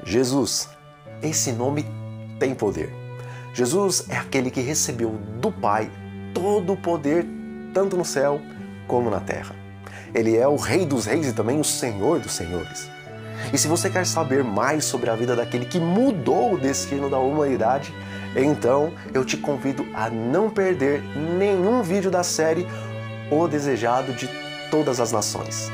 Jesus, esse nome tem poder. Jesus é aquele que recebeu do Pai todo o poder, tanto no céu como na terra. Ele é o Rei dos Reis e também o Senhor dos Senhores. E se você quer saber mais sobre a vida daquele que mudou o destino da humanidade, então eu te convido a não perder nenhum vídeo da série O Desejado de Todas as Nações.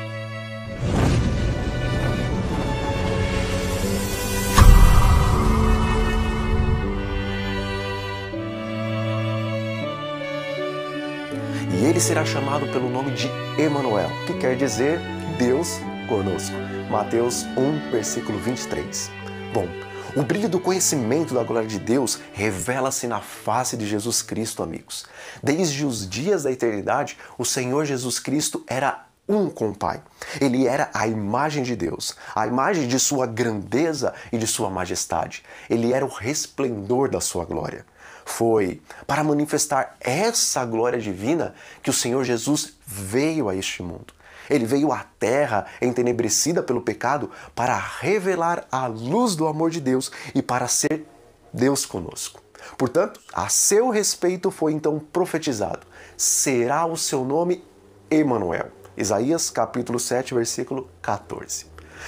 E ele será chamado pelo nome de Emanuel, que quer dizer Deus conosco. Mateus 1, versículo 23. Bom, o brilho do conhecimento da glória de Deus revela-se na face de Jesus Cristo, amigos. Desde os dias da eternidade, o Senhor Jesus Cristo era um com o Pai. Ele era a imagem de Deus, a imagem de sua grandeza e de sua majestade. Ele era o resplendor da sua glória. Foi para manifestar essa glória divina que o Senhor Jesus veio a este mundo. Ele veio à terra entenebrecida pelo pecado para revelar a luz do amor de Deus e para ser Deus conosco. Portanto, a seu respeito foi então profetizado: será o seu nome Emanuel. Isaías capítulo 7, versículo 14.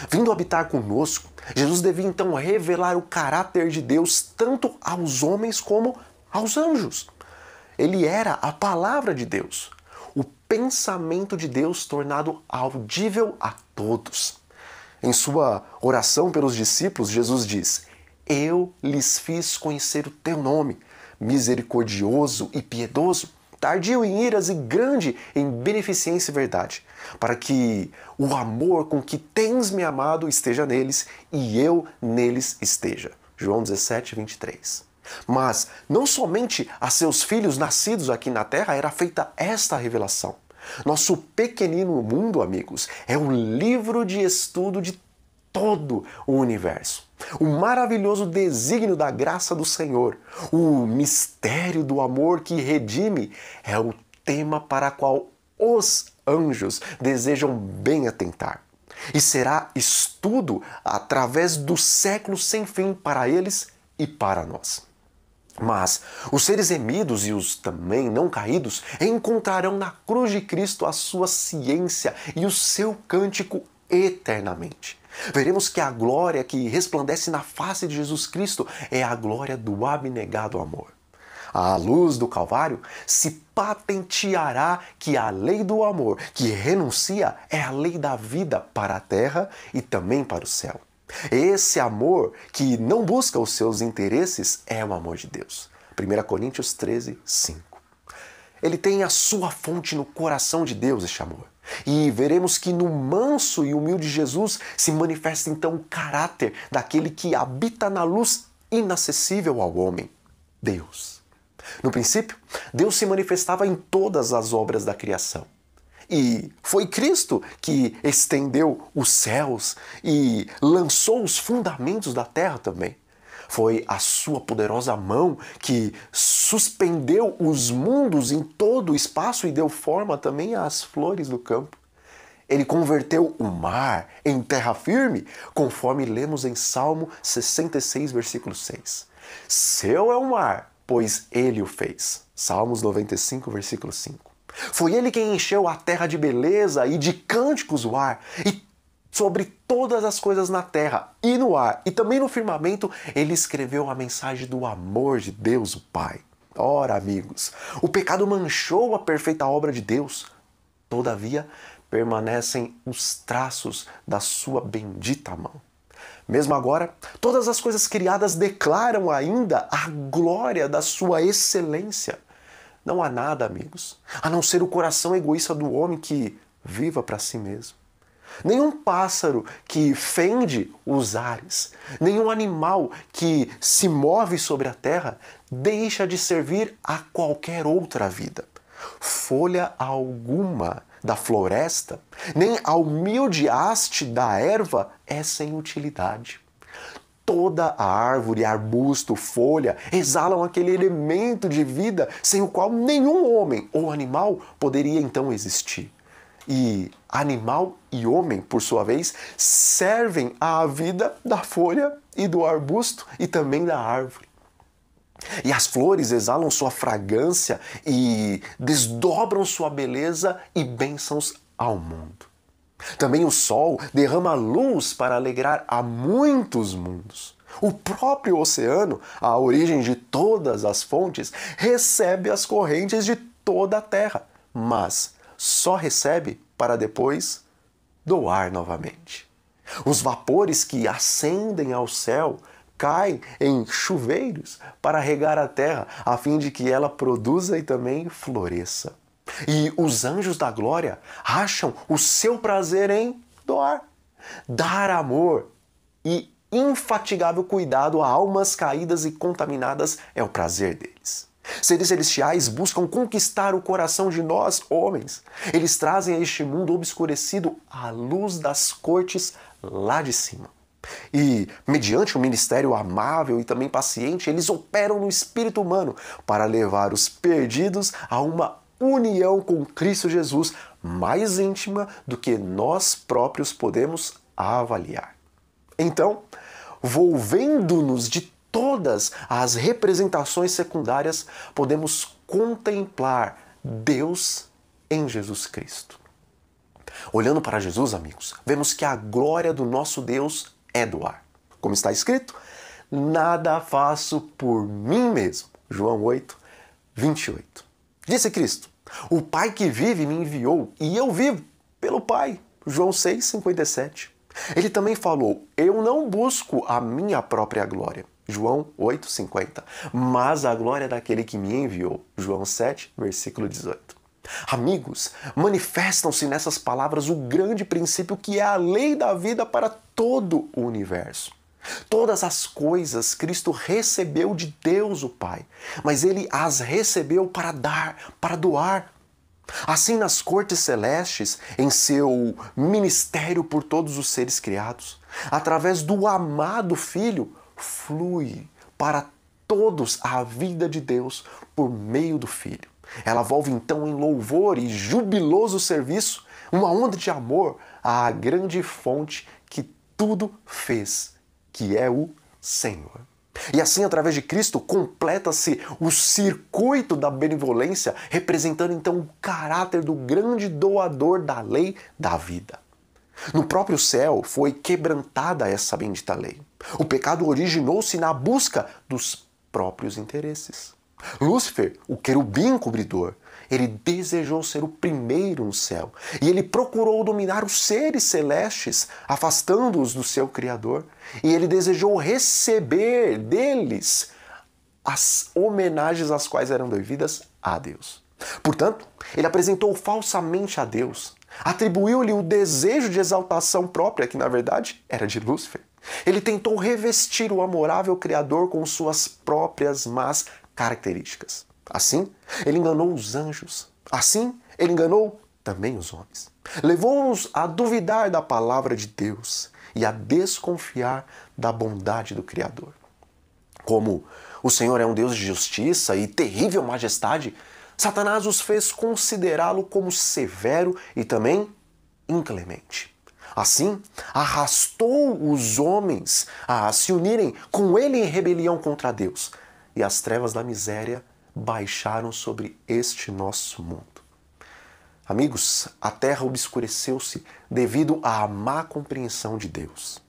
Vindo habitar conosco, Jesus devia então revelar o caráter de Deus tanto aos homens como aos anjos. Ele era a palavra de Deus, o pensamento de Deus tornado audível a todos. Em sua oração pelos discípulos, Jesus diz: eu lhes fiz conhecer o teu nome, misericordioso e piedoso, tardio em iras e grande em beneficência e verdade, para que o amor com que tens me amado esteja neles e eu neles esteja. João 17, 23. Mas não somente a seus filhos nascidos aqui na terra era feita esta revelação. Nosso pequenino mundo, amigos, é o livro de estudo de todo o universo. O maravilhoso desígnio da graça do Senhor, o mistério do amor que redime, é o tema para qual os anjos desejam bem atentar. E será estudo através dos séculos sem fim para eles e para nós. Mas os seres remidos e os também não caídos encontrarão na cruz de Cristo a sua ciência e o seu cântico eternamente. Veremos que a glória que resplandece na face de Jesus Cristo é a glória do abnegado amor. À luz do Calvário se patenteará que a lei do amor que renuncia é a lei da vida para a terra e também para o céu. Esse amor que não busca os seus interesses é o amor de Deus. 1 Coríntios 13, 5. Ele tem a sua fonte no coração de Deus, este amor. E veremos que no manso e humilde Jesus se manifesta então o caráter daquele que habita na luz inacessível ao homem, Deus. No princípio, Deus se manifestava em todas as obras da criação. E foi Cristo que estendeu os céus e lançou os fundamentos da terra também. Foi a sua poderosa mão que suspendeu os mundos em todo o espaço e deu forma também às flores do campo. Ele converteu o mar em terra firme, conforme lemos em Salmo 66, versículo 6. Seu é o mar, pois ele o fez. Salmos 95, versículo 5. Foi ele quem encheu a terra de beleza e de cânticos o ar, e sobre todas as coisas na terra e no ar, e também no firmamento, ele escreveu a mensagem do amor de Deus, o Pai. Ora, amigos, o pecado manchou a perfeita obra de Deus. Todavia, permanecem os traços da sua bendita mão. Mesmo agora, todas as coisas criadas declaram ainda a glória da sua excelência. Não há nada, amigos, a não ser o coração egoísta do homem que viva para si mesmo. Nenhum pássaro que fende os ares, nenhum animal que se move sobre a terra deixa de servir a qualquer outra vida. Folha alguma da floresta, nem a humilde haste da erva é sem utilidade. Toda a árvore, arbusto, folha exalam aquele elemento de vida sem o qual nenhum homem ou animal poderia então existir. E animal e homem, por sua vez, servem à vida da folha e do arbusto e também da árvore. E as flores exalam sua fragrância e desdobram sua beleza e bênçãos ao mundo. Também o sol derrama luz para alegrar a muitos mundos. O próprio oceano, a origem de todas as fontes, recebe as correntes de toda a terra, mas só recebe para depois doar novamente. Os vapores que ascendem ao céu caem em chuveiros para regar a terra, a fim de que ela produza e também floresça. E os anjos da glória acham o seu prazer em doar, dar amor e infatigável cuidado a almas caídas e contaminadas é o prazer deles. Seres celestiais buscam conquistar o coração de nós, homens. Eles trazem a este mundo obscurecido a luz das cortes lá de cima. E, mediante um ministério amável e também paciente, eles operam no espírito humano para levar os perdidos a uma união com Cristo Jesus mais íntima do que nós próprios podemos avaliar. Então, volvendo-nos de todas as representações secundárias, podemos contemplar Deus em Jesus Cristo. Olhando para Jesus, amigos, vemos que a glória do nosso Deus é doar. Como está escrito, nada faço por mim mesmo. João 8, 28. Disse Cristo, o Pai que vive me enviou e eu vivo pelo Pai. João 6, 57. Ele também falou, eu não busco a minha própria glória. João 8, 50. Mas a glória daquele que me enviou. João 7, versículo 18. Amigos, manifestam-se nessas palavras o grande princípio que é a lei da vida para todo o universo. Todas as coisas Cristo recebeu de Deus o Pai, mas Ele as recebeu para dar, para doar. Assim, nas cortes celestes, em seu ministério por todos os seres criados, através do amado Filho, flui para todos a vida de Deus por meio do Filho. Ela volve então em louvor e jubiloso serviço, uma onda de amor à grande fonte que tudo fez, que é o Senhor. E assim, através de Cristo, completa-se o circuito da benevolência, representando então o caráter do grande doador da lei da vida. No próprio céu foi quebrantada essa bendita lei. O pecado originou-se na busca dos próprios interesses. Lúcifer, o querubim cobridor, ele desejou ser o primeiro no céu e ele procurou dominar os seres celestes, afastando-os do seu Criador, e ele desejou receber deles as homenagens às quais eram devidas a Deus. Portanto, ele apresentou falsamente a Deus, atribuiu-lhe o desejo de exaltação própria, que na verdade era de Lúcifer. Ele tentou revestir o amorável Criador com suas próprias más características. Assim, ele enganou os anjos. Assim, ele enganou também os homens. Levou-nos a duvidar da palavra de Deus e a desconfiar da bondade do Criador. Como o Senhor é um Deus de justiça e terrível majestade, Satanás os fez considerá-lo como severo e também inclemente. Assim, arrastou os homens a se unirem com ele em rebelião contra Deus, e as trevas da miséria baixaram sobre este nosso mundo. Amigos, a terra obscureceu-se devido à má compreensão de Deus.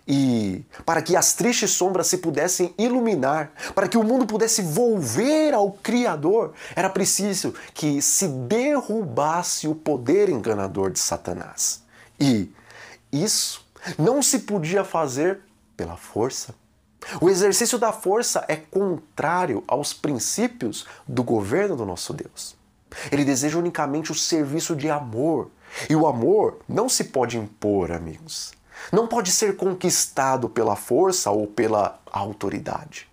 E para que as tristes sombras se pudessem iluminar, para que o mundo pudesse volver ao Criador, era preciso que se derrubasse o poder enganador de Satanás. E isso não se podia fazer pela força. O exercício da força é contrário aos princípios do governo do nosso Deus. Ele deseja unicamente o serviço de amor. E o amor não se pode impor, amigos. Não pode ser conquistado pela força ou pela autoridade.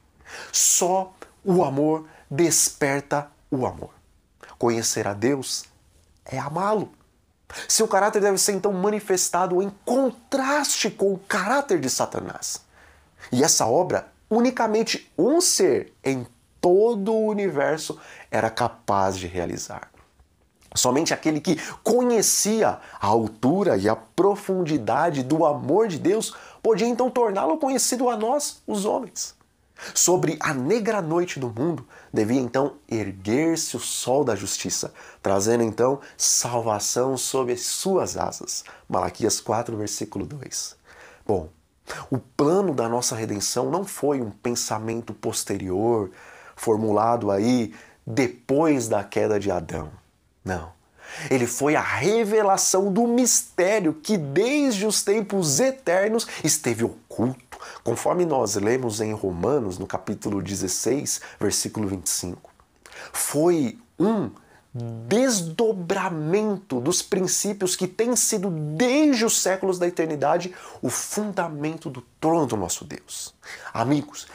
Só o amor desperta o amor. Conhecer a Deus é amá-lo. Seu caráter deve ser então manifestado em contraste com o caráter de Satanás. E essa obra, unicamente um ser em todo o universo era capaz de realizar. Somente aquele que conhecia a altura e a profundidade do amor de Deus podia então torná-lo conhecido a nós, os homens. Sobre a negra noite do mundo, devia então erguer-se o sol da justiça, trazendo então salvação sob as suas asas. Malaquias 4, versículo 2. Bom, o plano da nossa redenção não foi um pensamento posterior, formulado aí depois da queda de Adão. Não. Ele foi a revelação do mistério que desde os tempos eternos esteve oculto, conforme nós lemos em Romanos, no capítulo 16, versículo 25. Foi um desdobramento dos princípios que tem sido desde os séculos da eternidade o fundamento do trono do nosso Deus. Amigos,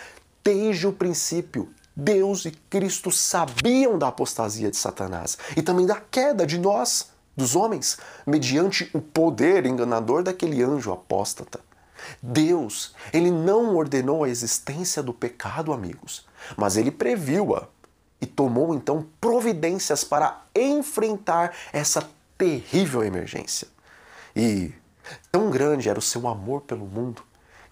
desde o princípio, Deus e Cristo sabiam da apostasia de Satanás e também da queda de nós, dos homens, mediante o poder enganador daquele anjo apóstata. Deus, ele não ordenou a existência do pecado, amigos, mas ele previu-a e tomou então providências para enfrentar essa terrível emergência. E tão grande era o seu amor pelo mundo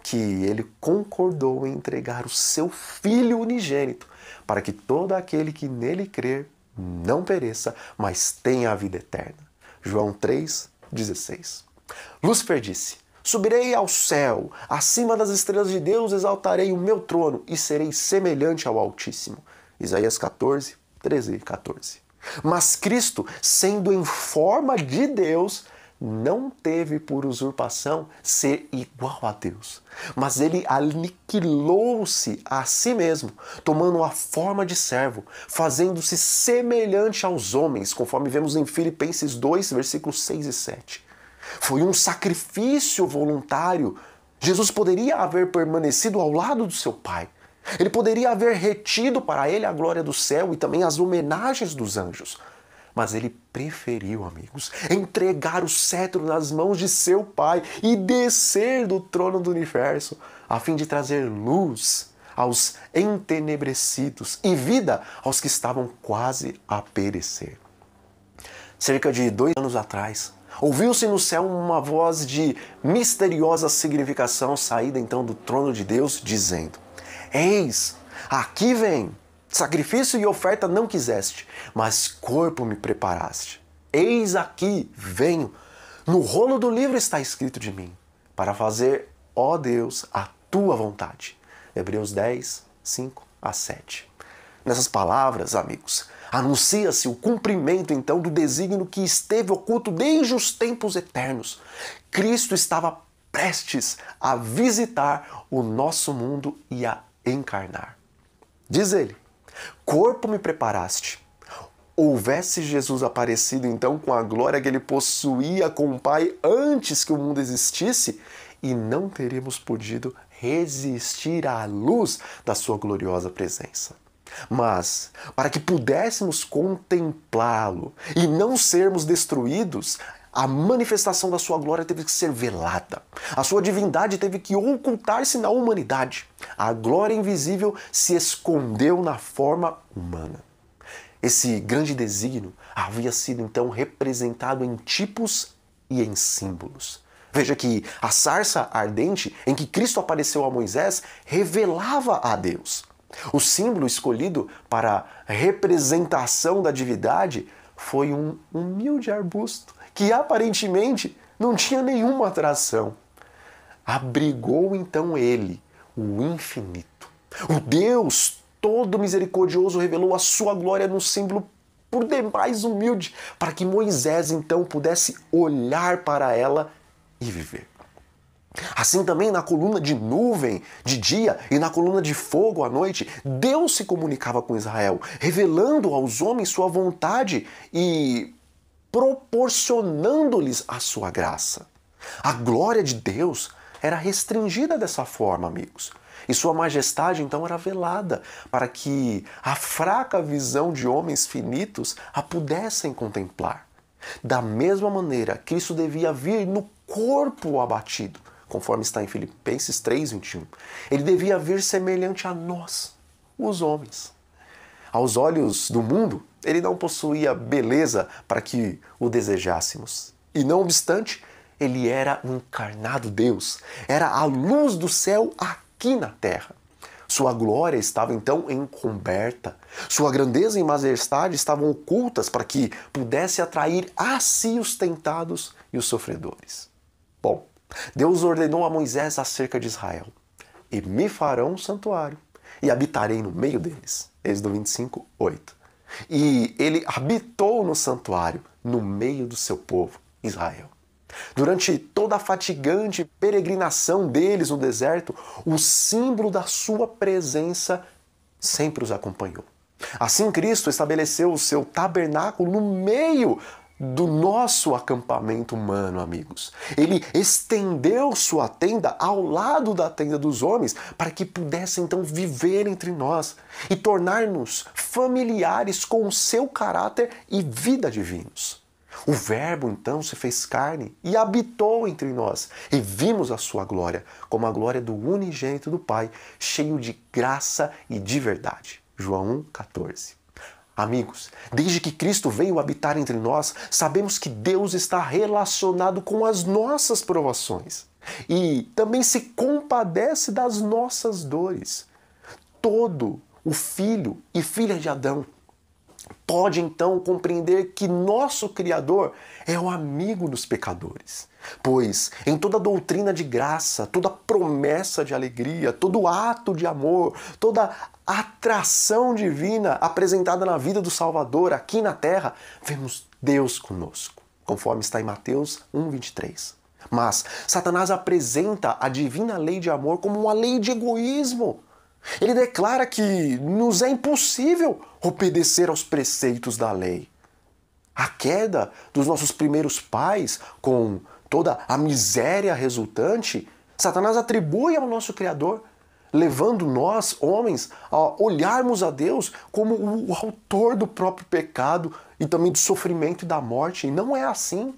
que ele concordou em entregar o seu Filho unigênito para que todo aquele que nele crer não pereça, mas tenha a vida eterna. João 3,16. Lúcifer disse: subirei ao céu, acima das estrelas de Deus exaltarei o meu trono e serei semelhante ao Altíssimo. Isaías 14, 13 e 14. Mas Cristo, sendo em forma de Deus, não teve por usurpação ser igual a Deus, mas ele aniquilou-se a si mesmo, tomando a forma de servo, fazendo-se semelhante aos homens, conforme vemos em Filipenses 2, versículos 6 e 7. Foi um sacrifício voluntário. Jesus poderia haver permanecido ao lado do seu Pai. Ele poderia haver retido para ele a glória do céu e também as homenagens dos anjos. Mas ele preferiu, amigos, entregar o cetro nas mãos de seu Pai e descer do trono do universo, a fim de trazer luz aos entenebrecidos e vida aos que estavam quase a perecer. Cerca de 2 anos atrás, ouviu-se no céu uma voz de misteriosa significação saída então do trono de Deus, dizendo: eis, aqui vem. Sacrifício e oferta não quiseste, mas corpo me preparaste. Eis aqui, venho. No rolo do livro está escrito de mim, para fazer, ó Deus, a tua vontade. Hebreus 10, 5 a 7. Nessas palavras, amigos, anuncia-se o cumprimento então do desígnio que esteve oculto desde os tempos eternos. Cristo estava prestes a visitar o nosso mundo e a encarnar. Diz ele: corpo me preparaste. Houvesse Jesus aparecido então com a glória que ele possuía com o Pai antes que o mundo existisse, e não teríamos podido resistir à luz da sua gloriosa presença. Mas, para que pudéssemos contemplá-lo e não sermos destruídos, a manifestação da sua glória teve que ser velada. A sua divindade teve que ocultar-se na humanidade. A glória invisível se escondeu na forma humana. Esse grande desígnio havia sido então representado em tipos e em símbolos. Veja que a sarça ardente em que Cristo apareceu a Moisés revelava a Deus. O símbolo escolhido para a representação da divindade foi um humilde arbusto que aparentemente não tinha nenhuma atração. Abrigou então ele, o infinito. O Deus todo misericordioso revelou a sua glória num símbolo por demais humilde, para que Moisés então pudesse olhar para ela e viver. Assim também na coluna de nuvem de dia e na coluna de fogo à noite, Deus se comunicava com Israel, revelando aos homens sua vontade e proporcionando-lhes a sua graça. A glória de Deus era restringida dessa forma, amigos. E sua majestade então era velada, para que a fraca visão de homens finitos a pudessem contemplar. Da mesma maneira, Cristo devia vir no corpo abatido, conforme está em Filipenses 3:21. Ele devia vir semelhante a nós, os homens. Aos olhos do mundo, ele não possuía beleza para que o desejássemos. E não obstante, ele era o encarnado Deus, era a luz do céu aqui na terra. Sua glória estava então encoberta, sua grandeza e majestade estavam ocultas para que pudesse atrair a si os tentados e os sofredores. Bom, Deus ordenou a Moisés acerca de Israel: e me farão um santuário, e habitarei no meio deles. Êxodo 25, 8. E ele habitou no santuário, no meio do seu povo, Israel. Durante toda a fatigante peregrinação deles no deserto, o símbolo da sua presença sempre os acompanhou. Assim, Cristo estabeleceu o seu tabernáculo no meio do nosso acampamento humano, amigos. Ele estendeu sua tenda ao lado da tenda dos homens para que pudesse então viver entre nós e tornar-nos familiares com o seu caráter e vida divinos. O Verbo então se fez carne e habitou entre nós, e vimos a sua glória, como a glória do unigênito do Pai, cheio de graça e de verdade. João 1,14. Amigos, desde que Cristo veio habitar entre nós, sabemos que Deus está relacionado com as nossas provações e também se compadece das nossas dores. Todo o filho e filha de Adão pode então compreender que nosso Criador é o amigo dos pecadores. Pois em toda doutrina de graça, toda promessa de alegria, todo ato de amor, toda atração divina apresentada na vida do Salvador aqui na terra, vemos Deus conosco, conforme está em Mateus 1,23. Mas Satanás apresenta a divina lei de amor como uma lei de egoísmo. Ele declara que nos é impossível obedecer aos preceitos da lei. A queda dos nossos primeiros pais, com toda a miséria resultante, Satanás atribui ao nosso Criador, levando nós, homens, a olharmos a Deus como o autor do próprio pecado e também do sofrimento e da morte. E não é assim.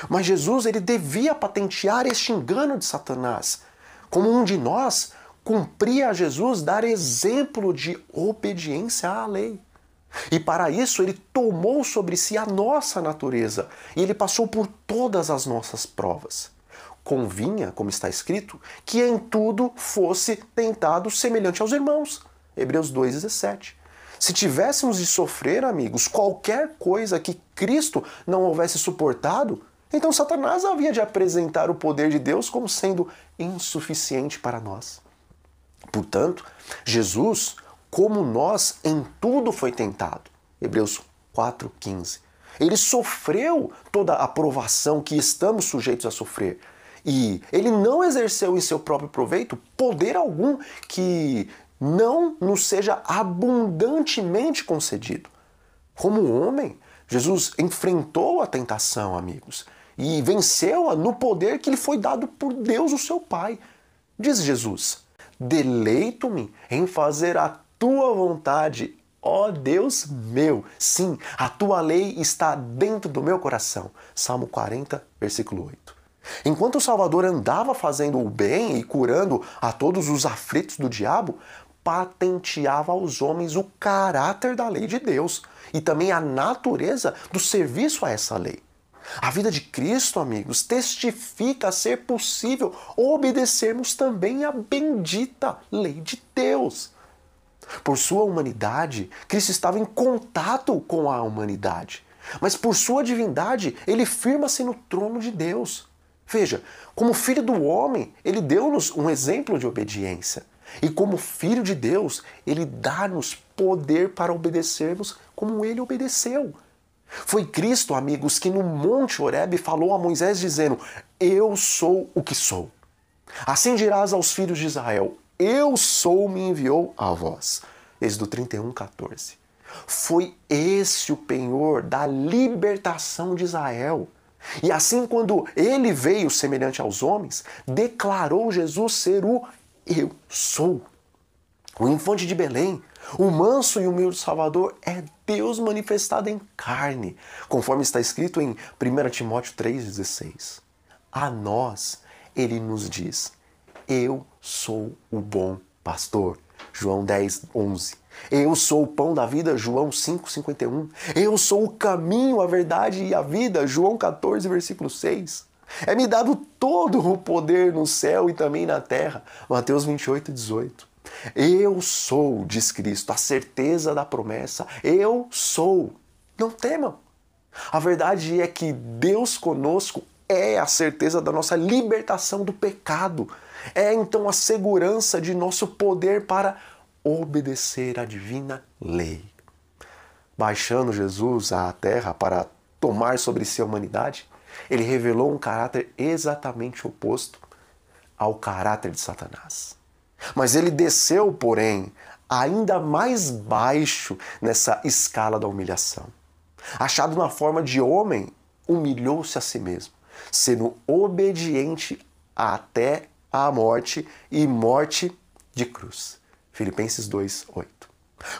Mas Jesus, ele devia patentear este engano de Satanás. Como um de nós, cumpria a Jesus dar exemplo de obediência à lei. E para isso ele tomou sobre si a nossa natureza e ele passou por todas as nossas provas. Convinha, como está escrito, que em tudo fosse tentado semelhante aos irmãos. Hebreus 2,17. Se tivéssemos de sofrer, amigos, qualquer coisa que Cristo não houvesse suportado, então Satanás havia de apresentar o poder de Deus como sendo insuficiente para nós. Portanto, Jesus, como nós, em tudo foi tentado. Hebreus 4,15. Ele sofreu toda a provação que estamos sujeitos a sofrer. E ele não exerceu em seu próprio proveito poder algum que não nos seja abundantemente concedido. Como homem, Jesus enfrentou a tentação, amigos, e venceu-a no poder que lhe foi dado por Deus, o seu Pai. Diz Jesus: deleito-me em fazer a tua vontade, ó Deus meu. Sim, a tua lei está dentro do meu coração. Salmo 40, versículo 8. Enquanto o Salvador andava fazendo o bem e curando a todos os aflitos do diabo, patenteava aos homens o caráter da lei de Deus e também a natureza do serviço a essa lei. A vida de Cristo, amigos, testifica ser possível obedecermos também à bendita lei de Deus. Por sua humanidade, Cristo estava em contato com a humanidade, mas por sua divindade, ele firma-se no trono de Deus. Veja, como filho do homem, ele deu-nos um exemplo de obediência. E como filho de Deus, ele dá-nos poder para obedecermos como ele obedeceu. Foi Cristo, amigos, que no Monte Horebe falou a Moisés dizendo: eu sou o que sou. Assim dirás aos filhos de Israel: eu sou, me enviou a vós. Êxodo 31:14. Foi esse o penhor da libertação de Israel. E assim, quando ele veio semelhante aos homens, declarou Jesus ser o eu sou. O infante de Belém, o manso e humilde Salvador, é Deus manifestado em carne, conforme está escrito em 1 Timóteo 3,16. A nós, ele nos diz: eu sou o bom pastor. João 10:11. Eu sou o pão da vida, João 5:51. Eu sou o caminho, a verdade e a vida, João 14, versículo 6. É-me dado todo o poder no céu e também na terra, Mateus 28:18. Eu sou, diz Cristo, a certeza da promessa. Eu sou. Não temam. A verdade é que Deus conosco é a certeza da nossa libertação do pecado. É então a segurança de nosso poder para obedecer à divina lei. Baixando Jesus à terra para tomar sobre si a humanidade, ele revelou um caráter exatamente oposto ao caráter de Satanás. Mas ele desceu, porém, ainda mais baixo nessa escala da humilhação. Achado na forma de homem, humilhou-se a si mesmo, sendo obediente até a morte e morte de cruz. Filipenses 2:8.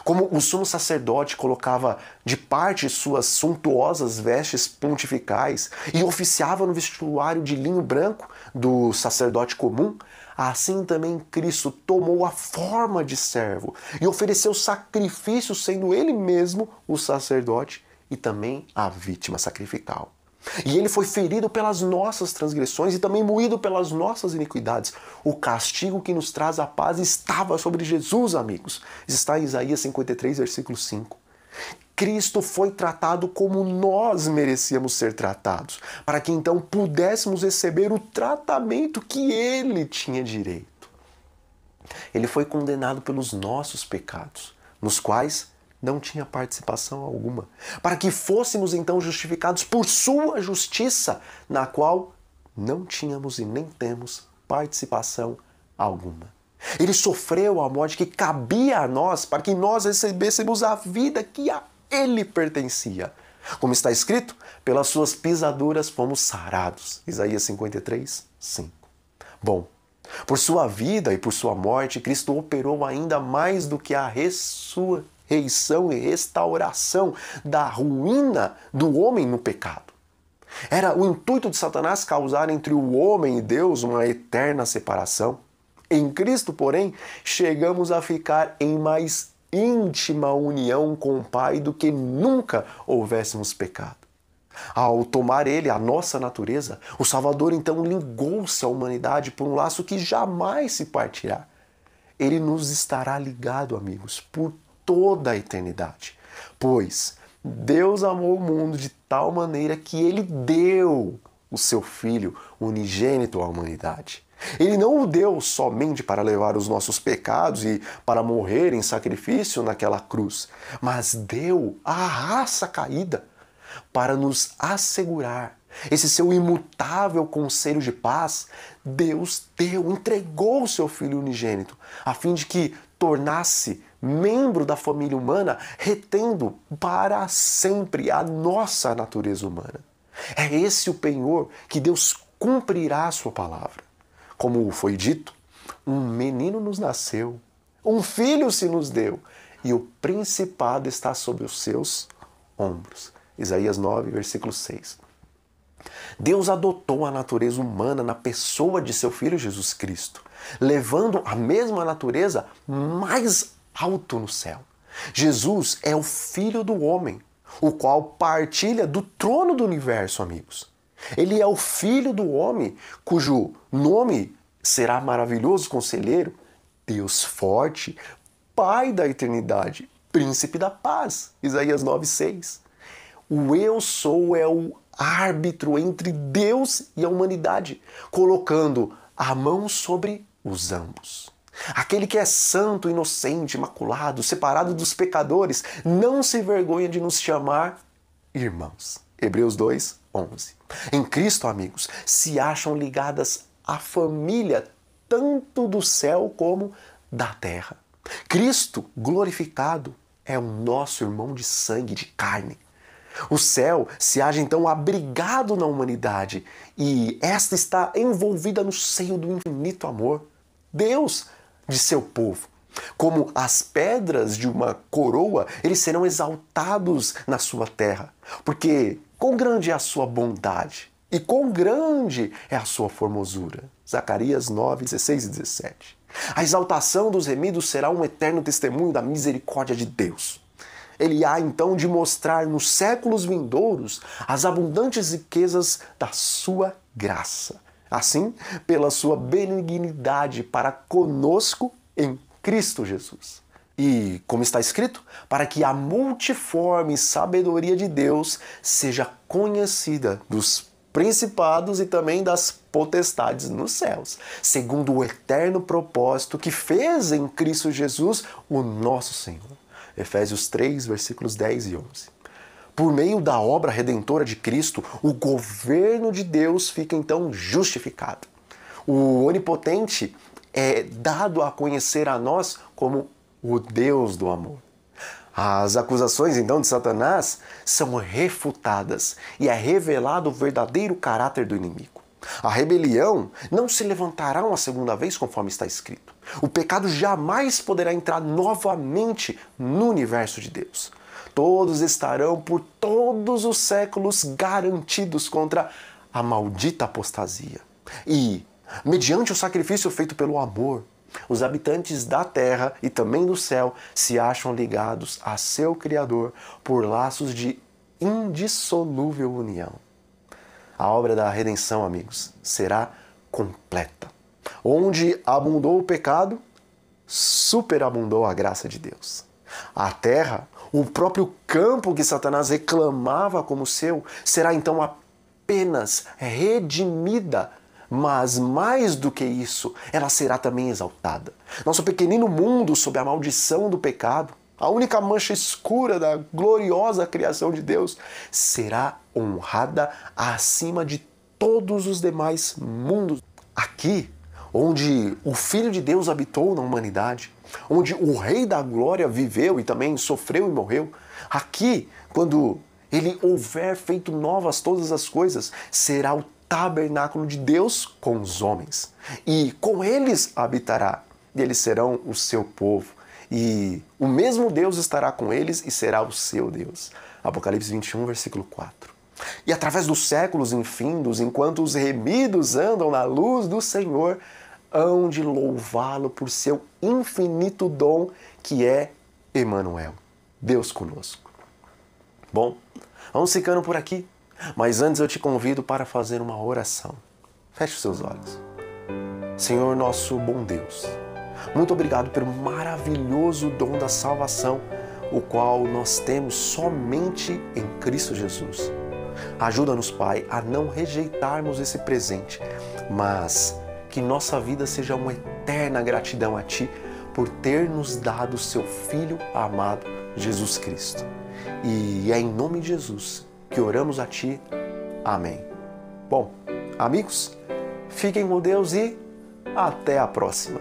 Como o sumo sacerdote colocava de parte suas suntuosas vestes pontificais e oficiava no vestuário de linho branco do sacerdote comum, assim também Cristo tomou a forma de servo e ofereceu sacrifício, sendo ele mesmo o sacerdote e também a vítima sacrificial. E ele foi ferido pelas nossas transgressões e também moído pelas nossas iniquidades. O castigo que nos traz a paz estava sobre Jesus, amigos. Está em Isaías 53, versículo 5. Cristo foi tratado como nós merecíamos ser tratados, para que então pudéssemos receber o tratamento que ele tinha direito. Ele foi condenado pelos nossos pecados, nos quais não tinha participação alguma, para que fôssemos então justificados por sua justiça, na qual não tínhamos e nem temos participação alguma. Ele sofreu a morte que cabia a nós, para que nós recebêssemos a vida que a ele pertencia. Como está escrito, pelas suas pisaduras fomos sarados. Isaías 53, 5. Bom, por sua vida e por sua morte, Cristo operou ainda mais do que a ressurreição e restauração da ruína do homem no pecado. Era o intuito de Satanás causar entre o homem e Deus uma eterna separação. Em Cristo, porém, chegamos a ficar em mais íntima união com o Pai do que nunca houvéssemos pecado. Ao tomar ele a nossa natureza, o Salvador então ligou-se à humanidade por um laço que jamais se partirá. Ele nos estará ligado, amigos, por toda a eternidade. Pois Deus amou o mundo de tal maneira que ele deu o seu Filho unigênito à humanidade. Ele não o deu somente para levar os nossos pecados e para morrer em sacrifício naquela cruz, mas deu à raça caída para nos assegurar esse seu imutável conselho de paz. Deus entregou o seu Filho unigênito, a fim de que tornasse membro da família humana, retendo para sempre a nossa natureza humana. É esse o penhor que Deus cumprirá a sua palavra. Como foi dito, um menino nos nasceu, um filho se nos deu, e o principado está sobre os seus ombros. Isaías 9, versículo 6. Deus adotou a natureza humana na pessoa de seu Filho Jesus Cristo, levando a mesma natureza mais alto no céu. Jesus é o Filho do homem, o qual partilha do trono do universo, amigos. Ele é o Filho do homem, cujo nome será Maravilhoso Conselheiro, Deus Forte, Pai da Eternidade, Príncipe da Paz. Isaías 9:6. O Eu Sou é o árbitro entre Deus e a humanidade, colocando a mão sobre os ambos. Aquele que é santo, inocente, imaculado, separado dos pecadores, não se vergonha de nos chamar irmãos. Hebreus 2:11. Em Cristo, amigos, se acham ligadas a família tanto do céu como da terra. Cristo glorificado é o nosso irmão de sangue, de carne. O céu se acha então abrigado na humanidade e esta está envolvida no seio do infinito amor. Deus de seu povo. Como as pedras de uma coroa, eles serão exaltados na sua terra, porque quão grande é a sua bondade e quão grande é a sua formosura. Zacarias 9, 16 e 17. A exaltação dos remidos será um eterno testemunho da misericórdia de Deus. Ele há então de mostrar nos séculos vindouros as abundantes riquezas da sua graça. Assim, pela sua benignidade para conosco em Cristo Jesus. E, como está escrito, para que a multiforme sabedoria de Deus seja conhecida dos principados e também das potestades nos céus, segundo o eterno propósito que fez em Cristo Jesus o nosso Senhor. Efésios 3, versículos 10 e 11. Por meio da obra redentora de Cristo, o governo de Deus fica então justificado. O Onipotente é dado a conhecer a nós como o Deus do amor. As acusações então de Satanás são refutadas e é revelado o verdadeiro caráter do inimigo. A rebelião não se levantará uma segunda vez, conforme está escrito. O pecado jamais poderá entrar novamente no universo de Deus. Todos estarão por todos os séculos garantidos contra a maldita apostasia. E, mediante o sacrifício feito pelo amor, os habitantes da terra e também do céu se acham ligados a seu Criador por laços de indissolúvel união. A obra da redenção, amigos, será completa. Onde abundou o pecado, superabundou a graça de Deus. A terra, o próprio campo que Satanás reclamava como seu, será então apenas redimida, mas mais do que isso, ela será também exaltada. Nosso pequenino mundo sob a maldição do pecado, a única mancha escura da gloriosa criação de Deus, será honrada acima de todos os demais mundos. Aqui, onde o Filho de Deus habitou na humanidade, onde o Rei da Glória viveu e também sofreu e morreu, aqui, quando ele houver feito novas todas as coisas, será o tabernáculo de Deus com os homens. E com eles habitará, e eles serão o seu povo. E o mesmo Deus estará com eles e será o seu Deus. Apocalipse 21, versículo 4. E através dos séculos infindos, enquanto os remidos andam na luz do Senhor, hão de louvá-lo por seu infinito dom, que é Emanuel, Deus conosco. Bom, vamos ficando por aqui, mas antes eu te convido para fazer uma oração. Feche os seus olhos. Senhor, nosso bom Deus, muito obrigado pelo maravilhoso dom da salvação, o qual nós temos somente em Cristo Jesus. Ajuda-nos, Pai, a não rejeitarmos esse presente, mas que nossa vida seja uma eterna gratidão a Ti por ter nos dado o Seu Filho amado, Jesus Cristo. E é em nome de Jesus que oramos a Ti. Amém. Bom, amigos, fiquem com Deus e até a próxima.